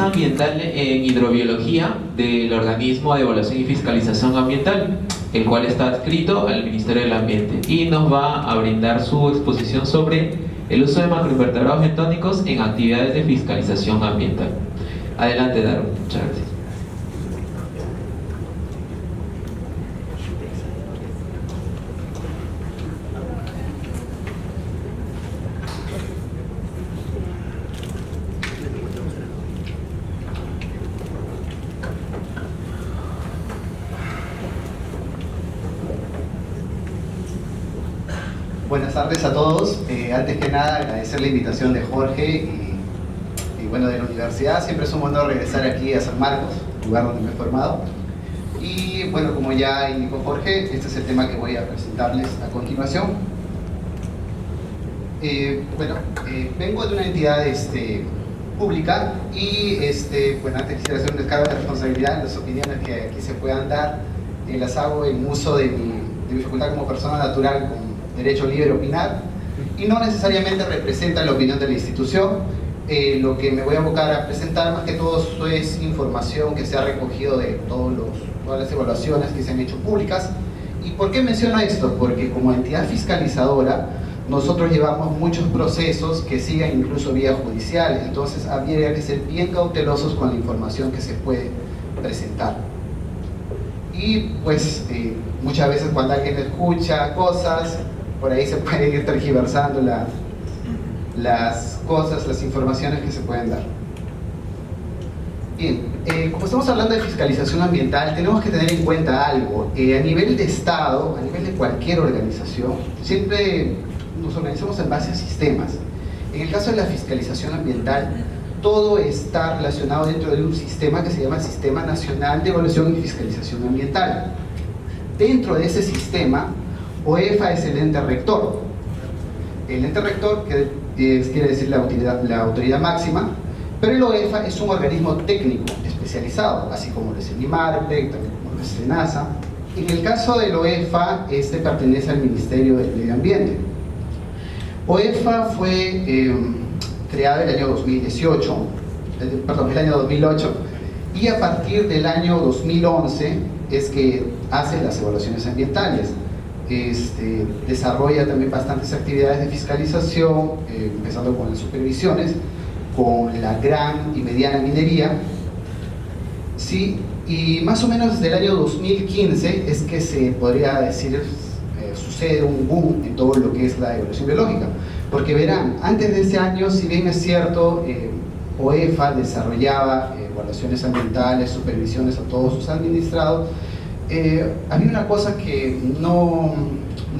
analista ambiental en hidrobiología del organismo de evaluación y fiscalización ambiental, el cual está adscrito al Ministerio del Ambiente, y nos va a brindar su exposición sobre el uso de macroinvertebrados bentónicos en actividades de fiscalización ambiental. Adelante, Darwin. Muchas gracias. Buenas tardes a todos. Antes que nada, agradecer la invitación de Jorge y bueno, de la universidad. Siempre es un honor regresar aquí a San Marcos, lugar donde me he formado. Y bueno, como ya indicó Jorge, este es el tema que voy a presentarles a continuación. Vengo de una entidad pública y bueno, antes quisiera hacer un descargo de responsabilidad. Las opiniones que aquí se puedan dar las hago en uso de mi facultad como persona natural con derecho libre a opinar, y no necesariamente representa la opinión de la institución. Lo que me voy a abocar a presentar más que todo es información que se ha recogido de todas las evaluaciones que se han hecho públicas. ¿Y por qué menciono esto? Porque como entidad fiscalizadora nosotros llevamos muchos procesos que siguen incluso vía judicial, entonces habría que ser bien cautelosos con la información que se puede presentar. Y pues muchas veces cuando alguien escucha cosas, por ahí se pueden ir tergiversando las cosas, las informaciones que se pueden dar. Bien, como estamos hablando de fiscalización ambiental, tenemos que tener en cuenta algo. A nivel de Estado, a nivel de cualquier organización, siempre nos organizamos en base a sistemas. En el caso de la fiscalización ambiental, todo está relacionado dentro de un sistema que se llama el Sistema Nacional de Evaluación y Fiscalización Ambiental. Dentro de ese sistema, OEFA es el ente rector. El ente rector, que quiere decir la autoridad máxima, pero el OEFA es un organismo técnico especializado, así como lo es el IMARPEC, también como lo es el NASA. En el caso del OEFA, este pertenece al Ministerio del Medio Ambiente. OEFA fue creada el año 2018, perdón, el año 2008, y a partir del año 2011 es que hace las evaluaciones ambientales. Desarrolla también bastantes actividades de fiscalización, empezando con las supervisiones, con la gran y mediana minería, ¿sí? Y más o menos desde el año 2015 es que se podría decir sucede un boom en todo lo que es la evaluación biológica, porque verán, antes de ese año, si bien es cierto, OEFA desarrollaba evaluaciones ambientales, supervisiones a todos sus administrados, había una cosa que no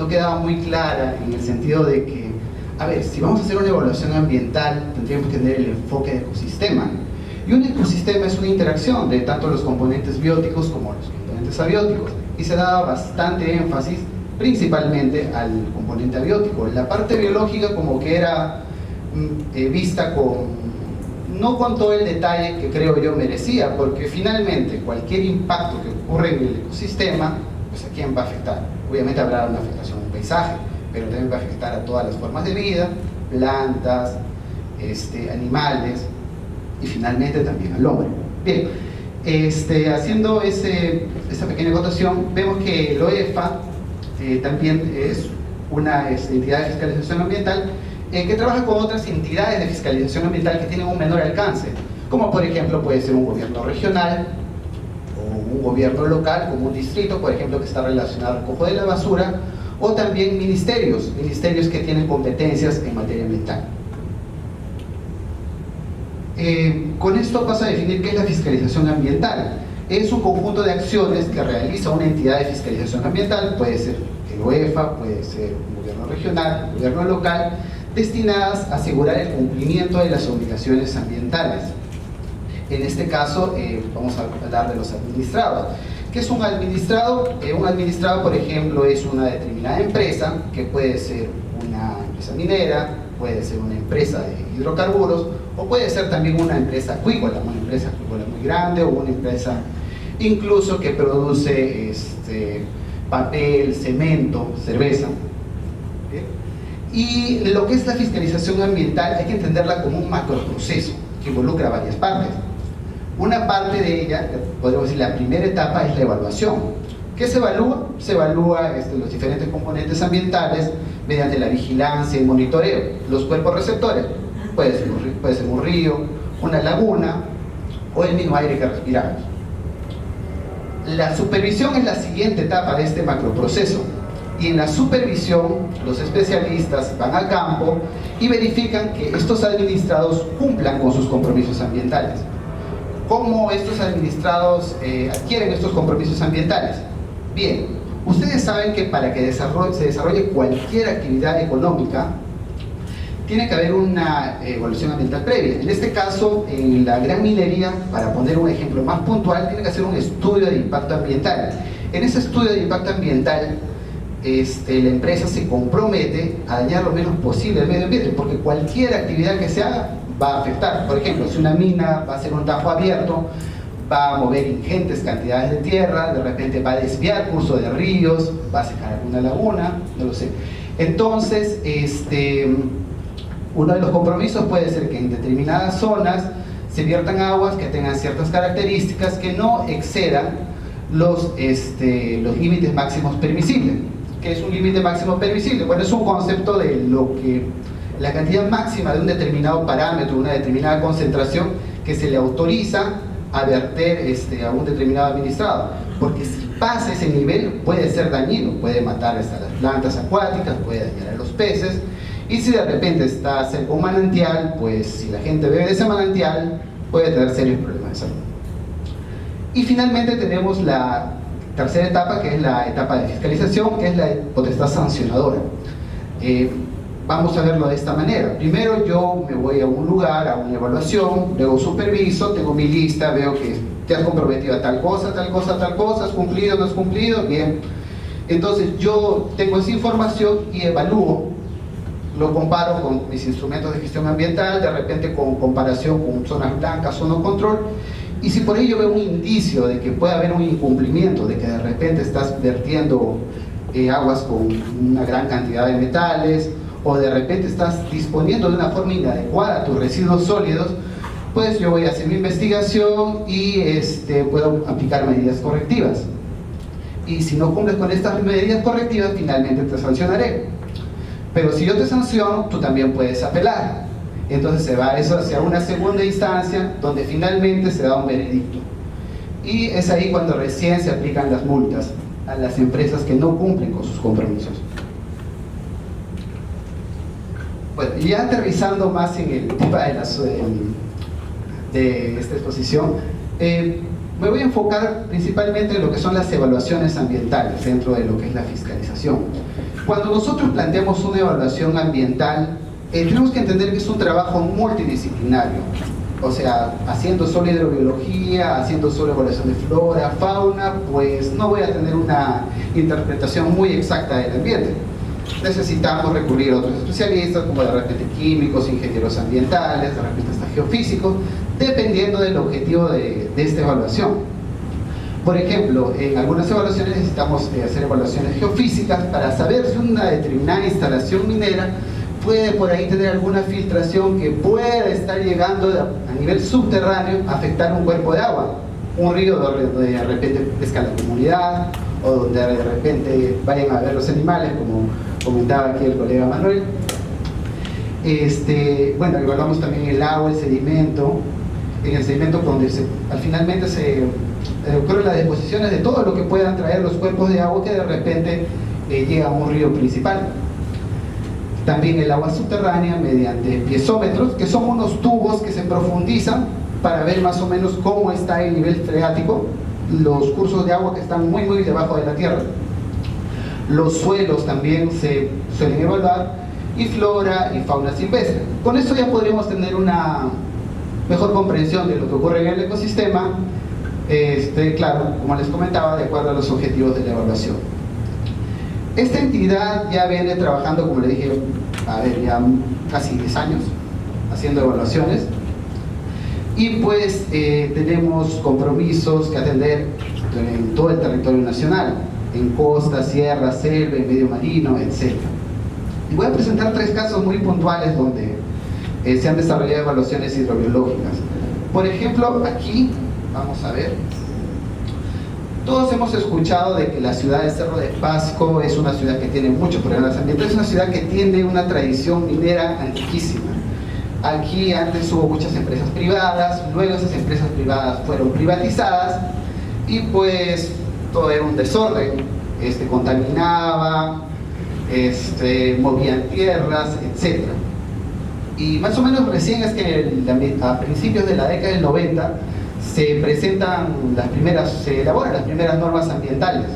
quedaba muy clara, en el sentido de que, a ver, si vamos a hacer una evaluación ambiental, tendríamos que tener el enfoque de ecosistema. Y un ecosistema es una interacción de tanto los componentes bióticos como los componentes abióticos. Y se daba bastante énfasis principalmente al componente abiótico. La parte biológica como que era vista no con todo el detalle que creo yo merecía, porque finalmente cualquier impacto que ocurre en el ecosistema, pues ¿a quién va a afectar? Obviamente habrá una afectación en el paisaje, pero también va a afectar a todas las formas de vida, plantas, animales y finalmente también al hombre. Bien, haciendo esa pequeña acotación, vemos que el OEFA también es una entidad de fiscalización ambiental que trabaja con otras entidades de fiscalización ambiental que tienen un menor alcance, como por ejemplo puede ser un gobierno regional o un gobierno local, como un distrito, por ejemplo, que está relacionado al recojo de la basura, o también ministerios que tienen competencias en materia ambiental. Con esto paso a definir qué es la fiscalización ambiental. Es un conjunto de acciones que realiza una entidad de fiscalización ambiental, puede ser el OEFA, puede ser un gobierno regional, un gobierno local, destinadas a asegurar el cumplimiento de las obligaciones ambientales. En este caso vamos a hablar de los administrados. ¿Qué es un administrado? Un administrado, por ejemplo, es una determinada empresa, que puede ser una empresa minera, puede ser una empresa de hidrocarburos, o puede ser también una empresa acuícola muy grande, o una empresa incluso que produce papel, cemento, cerveza. Y lo que es la fiscalización ambiental hay que entenderla como un macroproceso que involucra varias partes. Una parte de ella, podríamos decir la primera etapa, es la evaluación. ¿Qué se evalúa? Se evalúa los diferentes componentes ambientales mediante la vigilancia y monitoreo. Los cuerpos receptores, puede ser un río, una laguna o el mismo aire que respiramos. La supervisión es la siguiente etapa de este macroproceso. Y en la supervisión, los especialistas van a campo y verifican que estos administrados cumplan con sus compromisos ambientales. ¿Cómo estos administrados adquieren estos compromisos ambientales? Bien, ustedes saben que para que se desarrolle cualquier actividad económica, tiene que haber una evaluación ambiental previa. En este caso, en la gran minería, para poner un ejemplo más puntual, tiene que hacer un estudio de impacto ambiental. En ese estudio de impacto ambiental, la empresa se compromete a dañar lo menos posible el medio ambiente, porque cualquier actividad que se haga va a afectar. Por ejemplo, si una mina va a ser un tajo abierto, va a mover ingentes cantidades de tierra, de repente va a desviar curso de ríos, va a secar alguna laguna, no lo sé. Entonces, uno de los compromisos puede ser que en determinadas zonas se viertan aguas que tengan ciertas características que no excedan los límites máximos permisibles. ¿Qué es un límite máximo permisible? Bueno, es un concepto de lo que la cantidad máxima de un determinado parámetro, una determinada concentración que se le autoriza a verter a un determinado administrado, porque si pasa ese nivel puede ser dañino, puede matar hasta las plantas acuáticas, puede dañar a los peces, y si de repente está cerca de un manantial, pues si la gente bebe de ese manantial puede tener serios problemas de salud. Y finalmente tenemos la tercera etapa, que es la etapa de fiscalización, que es la potestad sancionadora. Vamos a verlo de esta manera. Primero yo me voy a un lugar, a una evaluación, luego superviso, tengo mi lista, veo que te has comprometido a tal cosa, tal cosa, tal cosa, has cumplido, no has cumplido, bien. Entonces yo tengo esa información y evalúo, lo comparo con mis instrumentos de gestión ambiental, de repente con comparación con zonas blancas, zona control, y si por ello veo un indicio de que puede haber un incumplimiento, de que de repente estás vertiendo aguas con una gran cantidad de metales, o de repente estás disponiendo de una forma inadecuada tus residuos sólidos, pues yo voy a hacer mi investigación y puedo aplicar medidas correctivas. Y si no cumples con estas medidas correctivas, finalmente te sancionaré. Pero si yo te sanciono, tú también puedes apelar. Entonces se va eso hacia una segunda instancia, donde finalmente se da un veredicto. Y es ahí cuando recién se aplican las multas a las empresas que no cumplen con sus compromisos. Bueno, ya aterrizando más en el tema de esta exposición, me voy a enfocar principalmente en lo que son las evaluaciones ambientales dentro de lo que es la fiscalización. Cuando nosotros planteamos una evaluación ambiental, tenemos que entender que es un trabajo multidisciplinario. O sea, haciendo solo hidrobiología, haciendo solo evaluación de flora, fauna, pues no voy a tener una interpretación muy exacta del ambiente. Necesitamos recurrir a otros especialistas, como de repente químicos, ingenieros ambientales, de repente hasta geofísicos, dependiendo del objetivo de esta evaluación. Por ejemplo, en algunas evaluaciones necesitamos hacer evaluaciones geofísicas para saber si una determinada instalación minera puede por ahí tener alguna filtración que pueda estar llegando a nivel subterráneo a afectar un cuerpo de agua, un río donde de repente pesca la comunidad, o donde de repente vayan a ver los animales, como comentaba aquí el colega Manuel. Bueno, evaluamos también el agua, el sedimento. En el sedimento donde finalmente se ocurren las deposiciones de todo lo que puedan traer los cuerpos de agua que de repente llega a un río principal. También el agua subterránea mediante piezómetros, que son unos tubos que se profundizan para ver más o menos cómo está el nivel freático, los cursos de agua que están muy debajo de la tierra. Los suelos también se suelen evaluar, y flora y fauna silvestre. Con esto ya podríamos tener una mejor comprensión de lo que ocurre en el ecosistema, claro, como les comentaba, de acuerdo a los objetivos de la evaluación. Esta entidad ya viene trabajando, como le dije, ya casi 10 años haciendo evaluaciones, y pues tenemos compromisos que atender en todo el territorio nacional, en costa, sierra, selva, en medio marino, etc. Y voy a presentar 3 casos muy puntuales donde se han desarrollado evaluaciones hidrobiológicas. Por ejemplo, aquí, vamos a ver, todos hemos escuchado de que la ciudad de Cerro de Pasco es una ciudad que tiene muchos problemas ambientales, es una ciudad que tiene una tradición minera antiquísima. Aquí antes hubo muchas empresas privadas, luego esas empresas privadas fueron privatizadas y pues todo era un desorden, contaminaban, movían tierras, etc. Y más o menos recién es que a principios de la década del 90 se elaboran las primeras normas ambientales.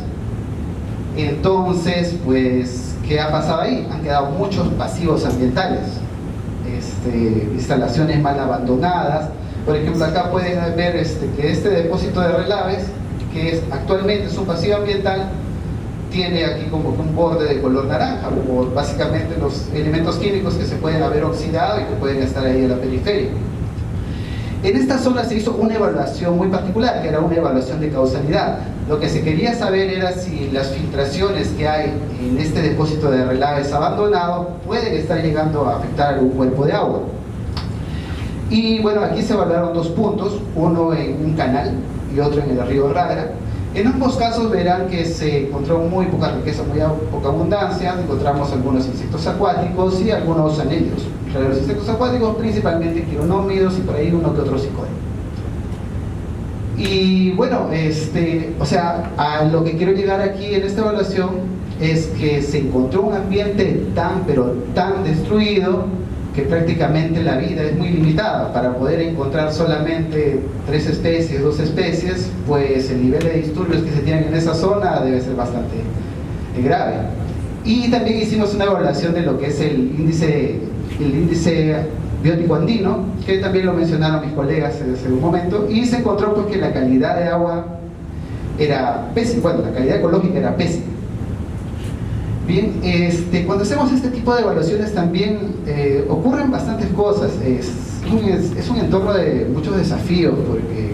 Entonces, pues, ¿qué ha pasado ahí? Han quedado muchos pasivos ambientales, instalaciones mal abandonadas. Por ejemplo, acá pueden ver que este depósito de relaves, que actualmente es un pasivo ambiental, tiene aquí como un borde de color naranja, por básicamente los elementos químicos que se pueden haber oxidado y que pueden estar ahí en la periferia. En esta zona se hizo una evaluación muy particular, que era una evaluación de causalidad. Lo que se quería saber era si las filtraciones que hay en este depósito de relaves abandonado pueden estar llegando a afectar algún cuerpo de agua. Y bueno, aquí se evaluaron dos puntos, uno en un canal y otro en el río Ragra. En ambos casos verán que se encontró muy poca riqueza, muy poca abundancia. Encontramos algunos insectos acuáticos y algunos anellos. Entre los insectos acuáticos principalmente quironómidos y por ahí uno que otro cicorio. Y bueno, a lo que quiero llegar aquí en esta evaluación es que se encontró un ambiente pero tan destruido que prácticamente la vida es muy limitada. Para poder encontrar solamente 3 especies, 2 especies, pues el nivel de disturbios que se tienen en esa zona debe ser bastante grave. Y también hicimos una evaluación de lo que es el índice biótico andino, que también lo mencionaron mis colegas en un momento, y se encontró pues que la calidad de agua era pésima, bueno, la calidad ecológica era pésima. Bien, cuando hacemos este tipo de evaluaciones también ocurren bastantes cosas. Es un entorno de muchos desafíos, porque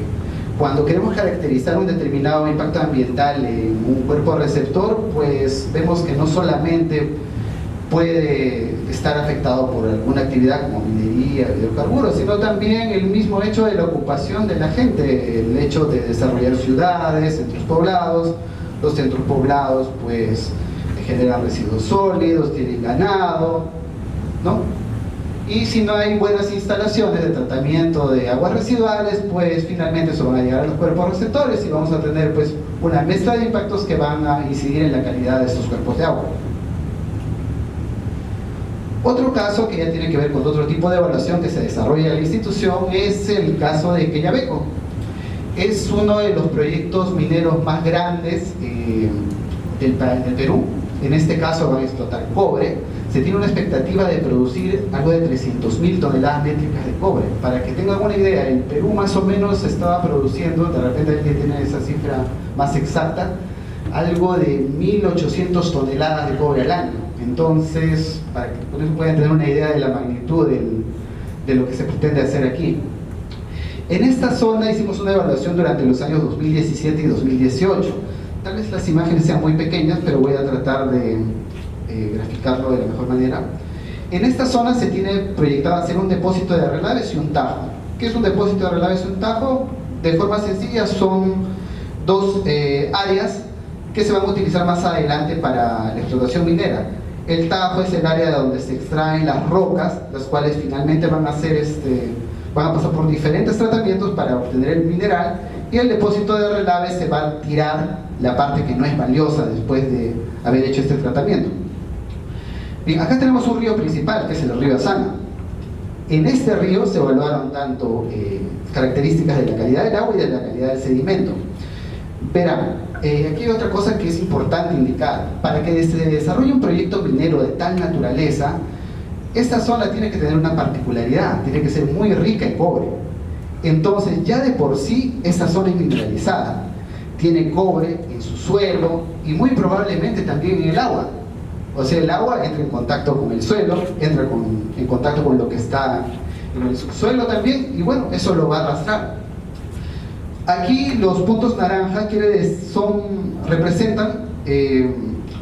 cuando queremos caracterizar un determinado impacto ambiental en un cuerpo receptor, pues vemos que no solamente puede estar afectado por alguna actividad como minería, hidrocarburos, sino también el mismo hecho de la ocupación de la gente, el hecho de desarrollar ciudades, centros poblados. Los centros poblados pues generan residuos sólidos, tienen ganado, ¿no? Y si no hay buenas instalaciones de tratamiento de aguas residuales, pues finalmente eso van a llegar a los cuerpos receptores y vamos a tener pues una mezcla de impactos que van a incidir en la calidad de estos cuerpos de agua. Otro caso que ya tiene que ver con otro tipo de evaluación que se desarrolla en la institución es el caso de Quellaveco. Es uno de los proyectos mineros más grandes del Perú. En este caso van a explotar cobre. Se tiene una expectativa de producir algo de 300.000 toneladas métricas de cobre. Para que tengan una idea, el Perú más o menos estaba produciendo, de repente alguien tiene esa cifra más exacta, algo de 1.800 toneladas de cobre al año. Entonces, para que por eso puedan tener una idea de la magnitud de lo que se pretende hacer aquí. En esta zona hicimos una evaluación durante los años 2017 y 2018. Tal vez las imágenes sean muy pequeñas, pero voy a tratar de graficarlo de la mejor manera. En esta zona se tiene proyectado hacer un depósito de relaves y un tajo. ¿Qué es un depósito de relaves y un tajo? De forma sencilla son dos áreas que se van a utilizar más adelante para la explotación minera. El tajo es el área donde se extraen las rocas, las cuales finalmente van a pasar por diferentes tratamientos para obtener el mineral, y el depósito de relaves se va a tirar la parte que no es valiosa después de haber hecho este tratamiento. Bien, acá tenemos un río principal, que es el río Azana. En este río se evaluaron tanto características de la calidad del agua y de la calidad del sedimento. Verán, aquí hay otra cosa que es importante indicar. Para que se desarrolle un proyecto minero de tal naturaleza, esta zona tiene que tener una particularidad, tiene que ser muy rica en cobre. Entonces, ya de por sí, esta zona es mineralizada. Tiene cobre en su suelo y muy probablemente también en el agua. O sea, el agua entra en contacto con el suelo, entra en contacto con lo que está en el subsuelo también, y bueno, eso lo va a arrastrar. Aquí los puntos naranja representan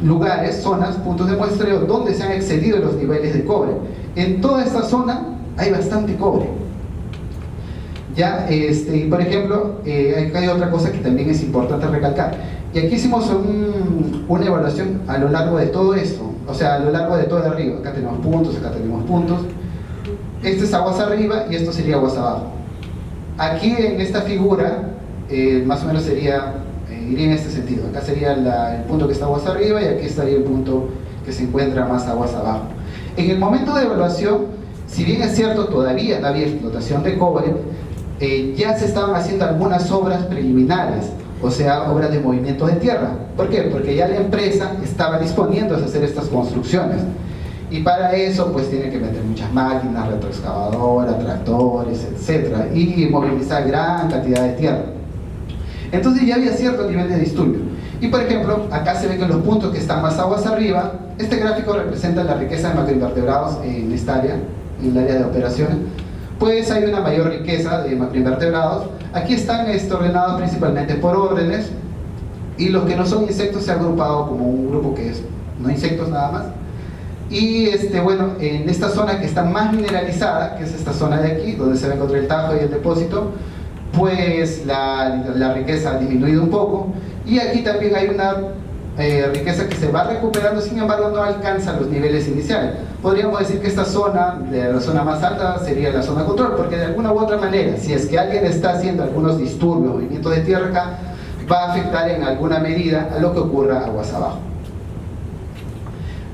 lugares, zonas, puntos de muestreo donde se han excedido los niveles de cobre. En toda esta zona hay bastante cobre. Ya, y por ejemplo, hay otra cosa que también es importante recalcar. Y aquí hicimos una evaluación a lo largo de todo esto, o sea, a lo largo de todo de arriba. Acá tenemos puntos, acá tenemos puntos. Este es aguas arriba y esto sería aguas abajo. Aquí en esta figura, más o menos iría en este sentido. Acá sería el punto que está aguas arriba y aquí estaría el punto que se encuentra más aguas abajo. En el momento de evaluación, si bien es cierto, todavía no había explotación de cobre, ya se estaban haciendo algunas obras preliminares, o sea, obras de movimiento de tierra. ¿Por qué? Porque ya la empresa estaba disponiéndose a hacer estas construcciones. Y para eso, pues tiene que meter muchas máquinas, retroexcavadoras, tractores, etc. Y movilizar gran cantidad de tierra. Entonces ya había cierto nivel de disturbio. Y por ejemplo, acá se ve que los puntos que están más aguas arriba, este gráfico representa la riqueza de macroinvertebrados en esta área, en el área de operaciones. Pues hay una mayor riqueza de macroinvertebrados. Aquí están ordenados principalmente por órdenes, y los que no son insectos se ha agrupado como un grupo que es no insectos nada más. Y bueno, en esta zona que está más mineralizada, que es esta zona de aquí, donde se ve contra el Tajo y el depósito, pues la riqueza ha disminuido un poco, y aquí también hay una riqueza que se va recuperando, sin embargo no alcanza los niveles iniciales. Podríamos decir que esta zona, la zona más alta, sería la zona control, porque de alguna u otra manera, si es que alguien está haciendo algunos disturbios, movimientos de tierra acá, va a afectar en alguna medida a lo que ocurra aguas abajo.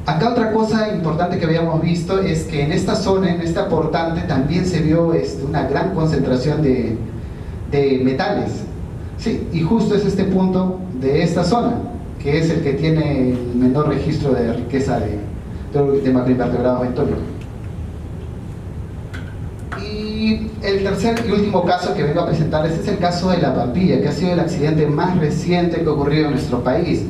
Acá otra cosa importante que habíamos visto es que en esta zona, en este aportante, también se vio una gran concentración de metales. Sí, y justo es este punto de esta zona, que es el que tiene el menor registro de riqueza de macroinvertebrados bentónicos. Y el tercer y último caso que vengo a presentarles es el caso de la Pampilla, que ha sido el accidente más reciente que ha ocurrido en nuestro país.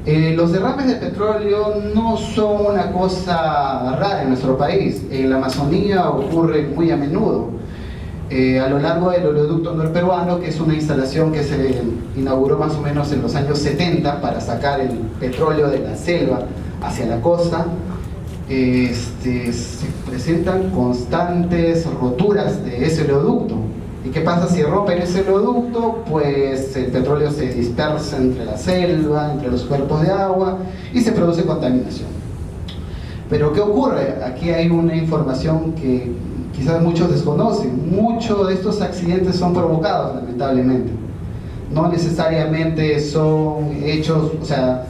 Los derrames de petróleo no son una cosa rara en nuestro país. En la Amazonía ocurre muy a menudo. A lo largo del oleoducto norperuano, que es una instalación que se inauguró más o menos en los años 70 para sacar el petróleo de la selva hacia la costa, se presentan constantes roturas de ese oleoducto. ¿Y qué pasa si rompen ese oleoducto? Pues el petróleo se dispersa entre la selva, entre los cuerpos de agua, y se produce contaminación. Pero ¿qué ocurre? Aquí hay una información que quizás muchos desconocen. Muchos de estos accidentes son provocados, lamentablemente. No necesariamente son hechos, o sea,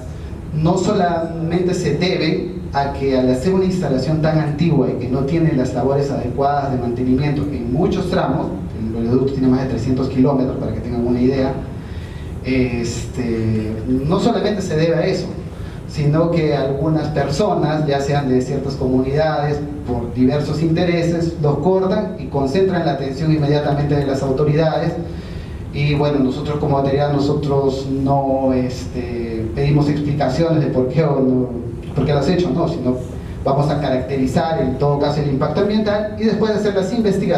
no solamente se deben a que al hacer una instalación tan antigua y que no tiene las labores adecuadas de mantenimiento en muchos tramos, el oleoducto tiene más de 300 kilómetros para que tengan una idea, no solamente se debe a eso, sino que algunas personas, ya sean de ciertas comunidades, por diversos intereses, los cortan y concentran la atención inmediatamente de las autoridades. Y bueno, nosotros como autoridad, nosotros no pedimos explicaciones de por qué lo has hecho, no, sino vamos a caracterizar en todo caso el impacto ambiental y después de hacer las investigaciones